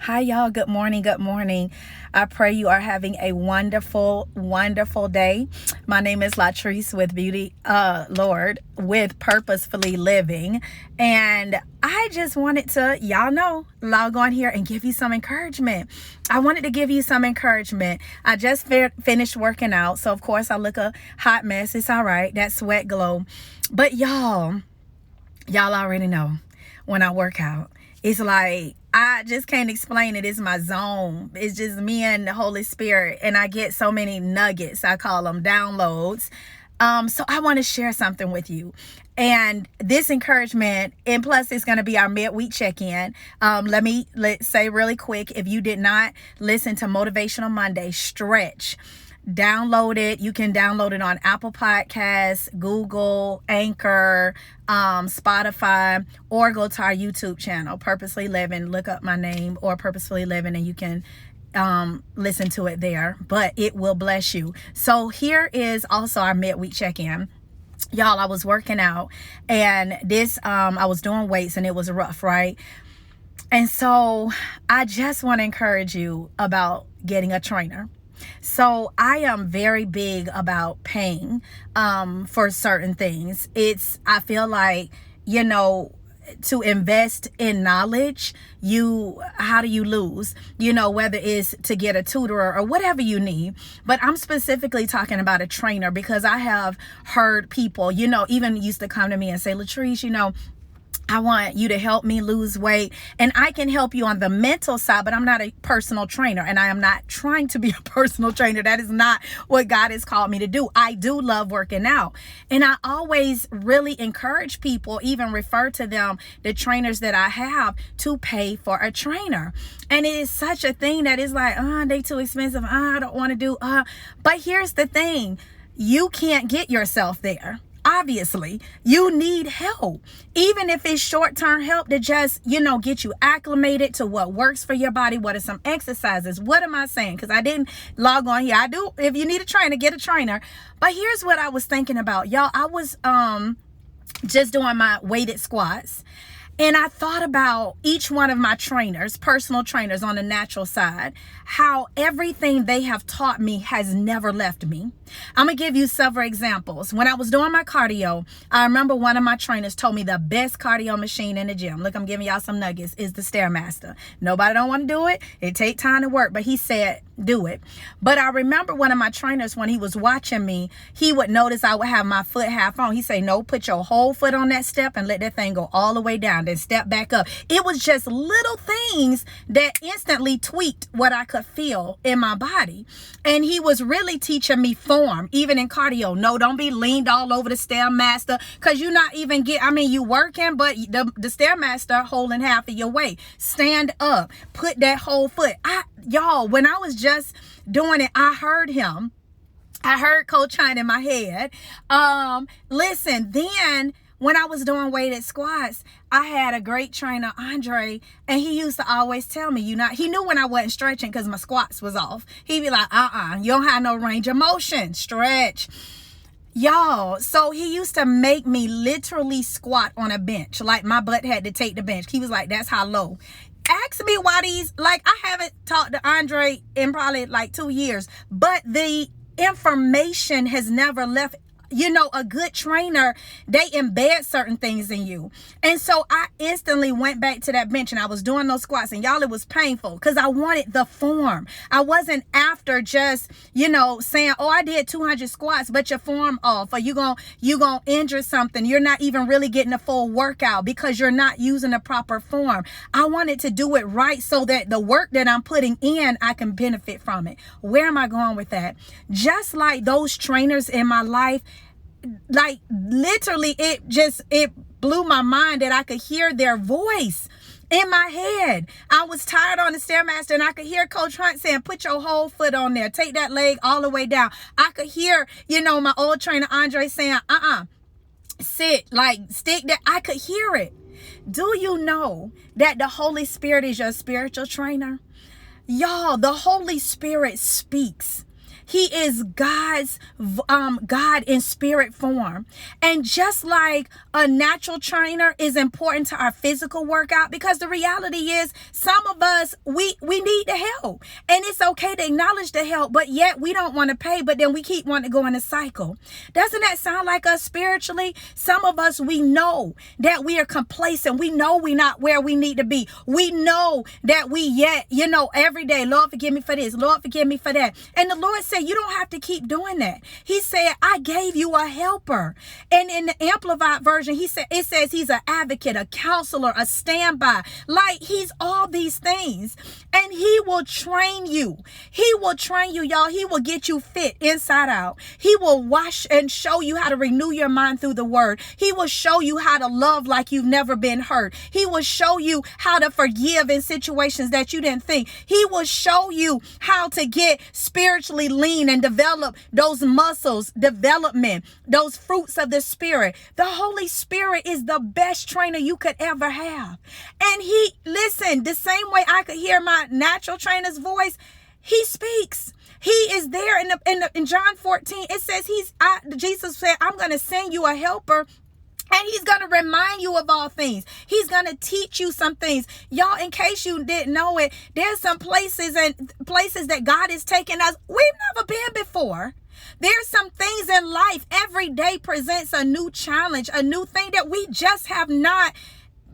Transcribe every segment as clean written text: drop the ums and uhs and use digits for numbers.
Hi, y'all. Good morning. Good morning. I pray you are having a wonderful, wonderful day. My name is Latrice with Beauty Lord with Purposefully Living. And I just wanted to, y'all know, log on here and give you some encouragement. I wanted to give you some encouragement. I just finished working out. So, of course, I look a hot mess. It's all right. That sweat glow. But y'all already know when I work out, it's like, I just can't explain it. It's my zone. It's just me and the Holy Spirit. And I get so many nuggets. I call them downloads. So I want to share something with you. And this encouragement, and plus it's going to be our midweek check-in. Let's say really quick, if you did not listen to Motivational Monday, stretch. Download it. You can download it on Apple Podcasts, Google, Anchor, Spotify, or go to our YouTube channel, Purposefully Living. Look up my name or Purposefully Living, and you can listen to it there. But it will bless you. So here is also our midweek check-in. Y'all, I was working out, and I was doing weights, and it was rough, right? And so I just want to encourage you about getting a trainer. So I am very big about paying for certain things. I feel like, to invest in knowledge, how do you lose? Whether it's to get a tutor or whatever you need. But I'm specifically talking about a trainer because I have heard people, even used to come to me and say, Latrice, I want you to help me lose weight, and I can help you on the mental side, but I'm not a personal trainer, and I am not trying to be a personal trainer. That is not what God has called me to do. I do love working out, and I always really encourage people, even refer to them, the trainers that I have, to pay for a trainer. And it is such a thing that is like, they too expensive. I don't want to do, but here's the thing. You can't get yourself there. Obviously, you need help, even if it's short-term help to just, get you acclimated to what works for your body. What are some exercises? What am I saying? Because I didn't log on here. I do. If you need a trainer, get a trainer. But here's what I was thinking about. Y'all, I was just doing my weighted squats. And I thought about each one of my trainers, personal trainers on the natural side, how everything they have taught me has never left me. I'm going to give you several examples. When I was doing my cardio, I remember one of my trainers told me the best cardio machine in the gym, look, I'm giving y'all some nuggets, is the Stairmaster. Nobody don't want to do it. It take time to work, but he said, do it. But I remember one of my trainers, when he was watching me, he would notice I would have my foot half on. He say, no, put your whole foot on that step and let that thing go all the way down, then step back up. It was just little things that instantly tweaked what I could feel in my body. And he was really teaching me form, even in cardio. No, don't be leaned all over the Stairmaster, because you're not even you working, but the Stairmaster holding half of your weight. Stand up, put that whole foot. Y'all, when I was just doing it, I heard him. I heard Coach Hunt in my head. Listen, then when I was doing weighted squats, I had a great trainer, Andre, and he used to always tell me, he knew when I wasn't stretching because my squats was off. He'd be like, you don't have no range of motion, stretch. Y'all, so he used to make me literally squat on a bench, like my butt had to take the bench. He was like, that's how low. Ask me why I haven't talked to Andre in probably 2 years, but the information has never left. A good trainer, they embed certain things in you. And so I instantly went back to that bench and I was doing those squats, and y'all, it was painful because I wanted the form. I wasn't after just, saying, I did 200 squats, but your form off, or you gonna injure something. You're not even really getting a full workout because you're not using the proper form. I wanted to do it right so that the work that I'm putting in, I can benefit from it. Where am I going with that? Just like those trainers in my life, literally it blew my mind that I could hear their voice in my head. I was tired on the Stairmaster and I could hear Coach Hunt saying, put your whole foot on there, take that leg all the way down. I could hear, my old trainer Andre saying, sit, stick that. I could hear it. Do you know that the Holy Spirit is your spiritual trainer? Y'all, the Holy Spirit speaks. He is God in spirit form. And just like a natural trainer is important to our physical workout, because the reality is some of us, we need the help, and it's okay to acknowledge the help, but yet we don't want to pay, but then we keep wanting to go in a cycle. Doesn't that sound like us spiritually? Some of us, we know that we are complacent. We know we're not where we need to be. We know that we yet, every day, Lord, forgive me for this. Lord, forgive me for that. And the Lord said, you don't have to keep doing that. He said, I gave you a helper. And in the Amplified version, it says he's an advocate, a counselor, a standby. Like, he's all these things. And he will train you. He will train you, y'all. He will get you fit inside out. He will wash and show you how to renew your mind through the word. He will show you how to love like you've never been hurt. He will show you how to forgive in situations that you didn't think. He will show you how to get spiritually lean and develop those muscles, development, those fruits of the Spirit. The Holy Spirit is the best trainer you could ever have. And listen, the same way I could hear my natural trainer's voice, he speaks. He is there in John 14. It says Jesus said, I'm going to send you a helper. And he's going to remind you of all things. He's going to teach you some things. Y'all, in case you didn't know it, there's some places that God is taking us we've never been before. There's some things in life. Every day presents a new challenge, a new thing that we just have not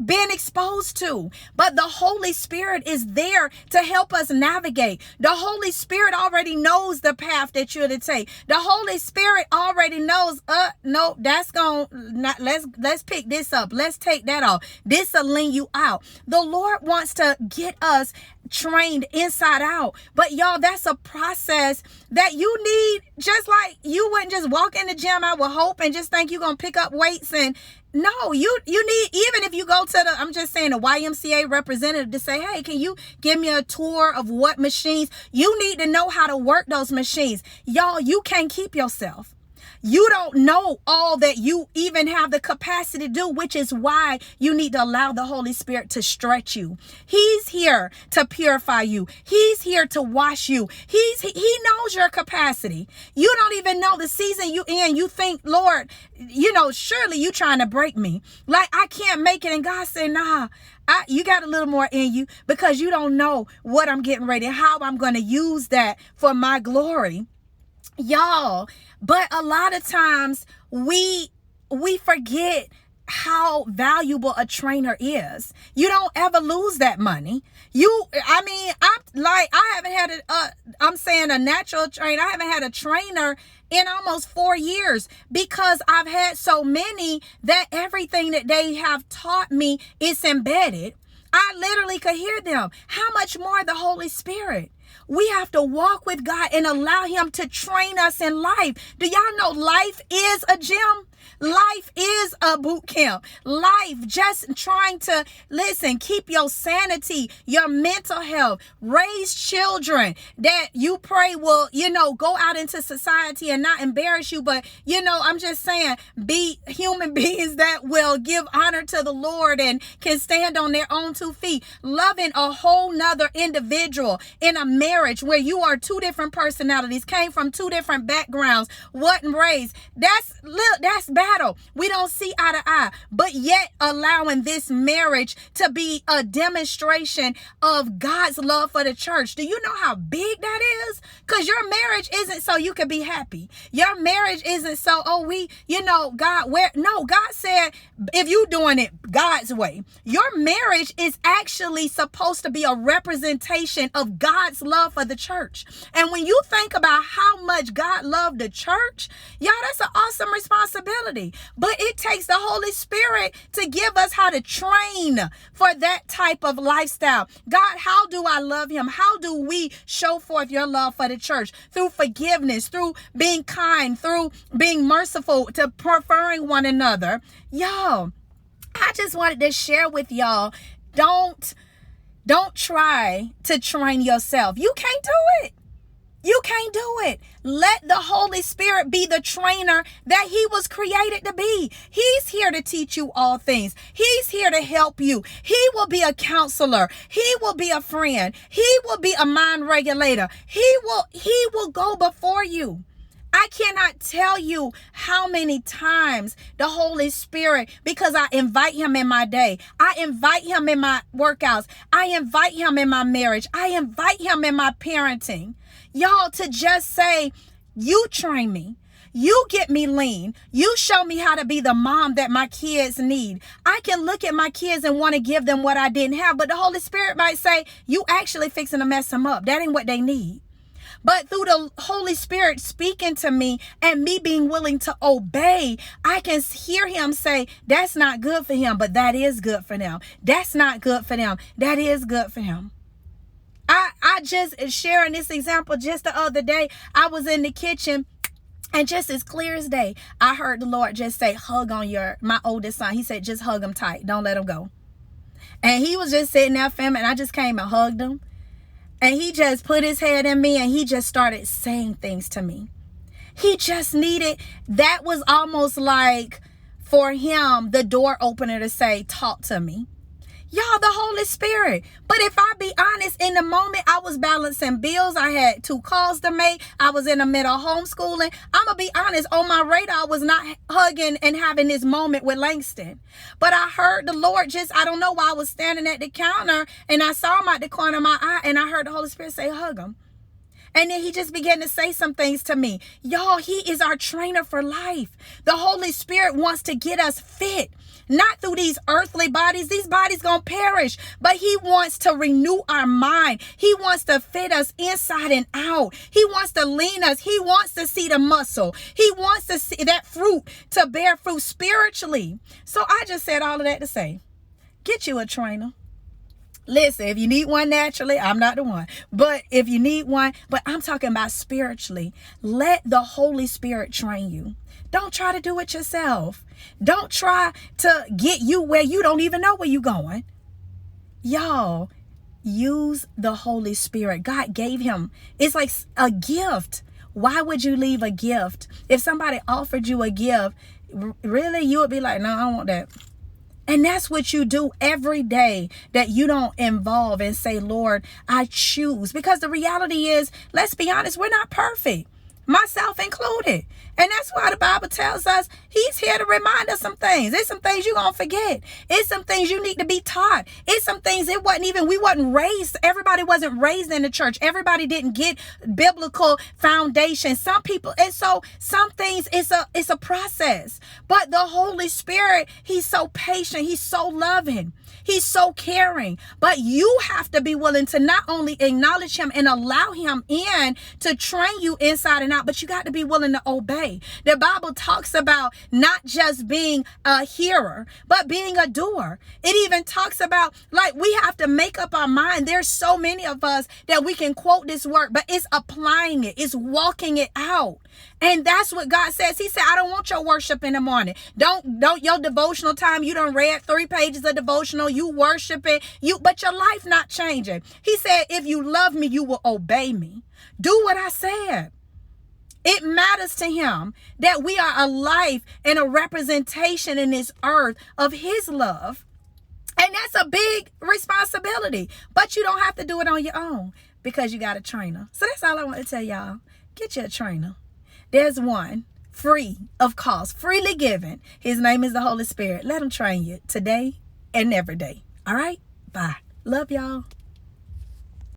been exposed to. But the Holy Spirit is there to help us navigate. The Holy Spirit already knows the path that you're to take. The Holy Spirit already knows, no, that's let's pick this up. Let's take that off. This will lean you out. The Lord wants to get us trained inside out. But y'all, that's a process that you need. Just like you wouldn't just walk in the gym, I would hope, and just think you're going to pick up weights. And no, you need, even if you go to the YMCA representative to say, hey, can you give me a tour of what machines? You need to know how to work those machines. Y'all, you can't keep yourself. You don't know all that you even have the capacity to do, which is why you need to allow the Holy Spirit to stretch you. He's here to purify you. He's here to wash you. He knows your capacity. You don't even know the season you in. You think, Lord, surely you trying to break me. Like, I can't make it. And God said, nah, you got a little more in you, because you don't know what I'm getting ready, how I'm going to use that for my glory. Y'all, but a lot of times we forget how valuable a trainer is. You don't ever lose that money. I'm saying a natural trainer. I haven't had a trainer in almost 4 years, because I've had so many that everything that they have taught me is embedded. I literally could hear them. How much more the Holy Spirit? We have to walk with God and allow him to train us in life. Do y'all know life is a gym? Life is a boot camp. Life, just trying to, keep your sanity, your mental health, raise children that you pray will, go out into society and not embarrass you. But, I'm just saying, be human beings that will give honor to the Lord and can stand on their own 2 feet. Loving a whole nother individual in a marriage where you are 2 different personalities, came from 2 different backgrounds, wasn't raised. That's battle. We don't see eye to eye, but yet allowing this marriage to be a demonstration of God's love for the church. Do you know how big that is? Because your marriage isn't so you can be happy. Your marriage isn't so, God said, if you doing it God's way, your marriage is actually supposed to be a representation of God's love for the church. And when you think about how much God loved the church, y'all, that's an awesome responsibility. But it takes the Holy Spirit to give us how to train for that type of lifestyle. God, how do I love him? How do we show forth your love for the church? Through forgiveness, through being kind, through being merciful, to preferring one another. Y'all, I just wanted to share with y'all, don't try to train yourself. You can't do it. You can't do it. Let the Holy Spirit be the trainer that he was created to be. He's here to teach you all things. He's here to help you. He will be a counselor. He will be a friend. He will be a mind regulator. He will go before you. I cannot tell you how many times the Holy Spirit, because I invite him in my day. I invite him in my workouts. I invite him in my marriage. I invite him in my parenting. Y'all, to just say, you train me. You get me lean. You show me how to be the mom that my kids need. I can look at my kids and want to give them what I didn't have. But the Holy Spirit might say, you actually fixing to mess them up. That ain't what they need. But through the Holy Spirit speaking to me and me being willing to obey, I can hear him say, that's not good for him, but that is good for them. That's not good for them. That is good for him. I just sharing this example just the other day. I was in the kitchen, and just as clear as day, I heard the Lord just say, hug on my oldest son. He said, just hug him tight. Don't let him go. And he was just sitting there, fam, and I just came and hugged him. And he just put his head in me, and he just started saying things to me. He just needed, that was almost like for him, the door opener to say, talk to me. Y'all, the Holy Spirit. But if I be honest, in the moment I was balancing bills, I had 2 calls to make. I was in the middle of homeschooling. I'm going to be honest, on my radar was not hugging and having this moment with Langston. But I heard the Lord I don't know why I was standing at the counter and I saw him out the corner of my eye and I heard the Holy Spirit say, hug him. And then he just began to say some things to me. Y'all, he is our trainer for life. The Holy Spirit wants to get us fit. Not through these earthly bodies. These bodies gonna perish. But he wants to renew our mind. He wants to fit us inside and out. He wants to lean us. He wants to see the muscle. He wants to see that fruit to bear fruit spiritually. So I just said all of that to say, get you a trainer. Listen, if you need one naturally, I'm not the one. But if you need one, but I'm talking about spiritually, let the Holy Spirit train you. Don't try to do it yourself. Don't try to get you where you don't even know where you're going. Y'all, use the Holy Spirit. God gave him. It's like a gift. Why would you leave a gift? If somebody offered you a gift, really, you would be like, no, I don't want that. And that's what you do every day that you don't involve and say, Lord, I choose. Because the reality is, let's be honest, we're not perfect. Myself included. And that's why the Bible tells us he's here to remind us some things. It's some things you're going to forget. It's some things you need to be taught. It's some things we wasn't raised. Everybody wasn't raised in the church. Everybody didn't get biblical foundation. Some people, and so some things it's a process. But the Holy Spirit, he's so patient. He's so loving. He's so caring. But you have to be willing to not only acknowledge him and allow him in to train you inside and out, but you got to be willing to obey. The Bible talks about not just being a hearer, but being a doer. It even talks about, like, we have to make up our mind. There's so many of us that we can quote this word, but it's applying it. It's walking it out. And that's what God says. He said, I don't want your worship in the morning. Don't your devotional time. You done read 3 pages of devotional. You worship it. But your life not changing. He said, if you love me, you will obey me. Do what I said. It matters to him that we are a life and a representation in this earth of his love. And that's a big responsibility. But you don't have to do it on your own because you got a trainer. So that's all I want to tell y'all. Get you a trainer. There's one free of cost, freely given. His name is the Holy Spirit. Let him train you today and every day. All right? Bye. Love y'all.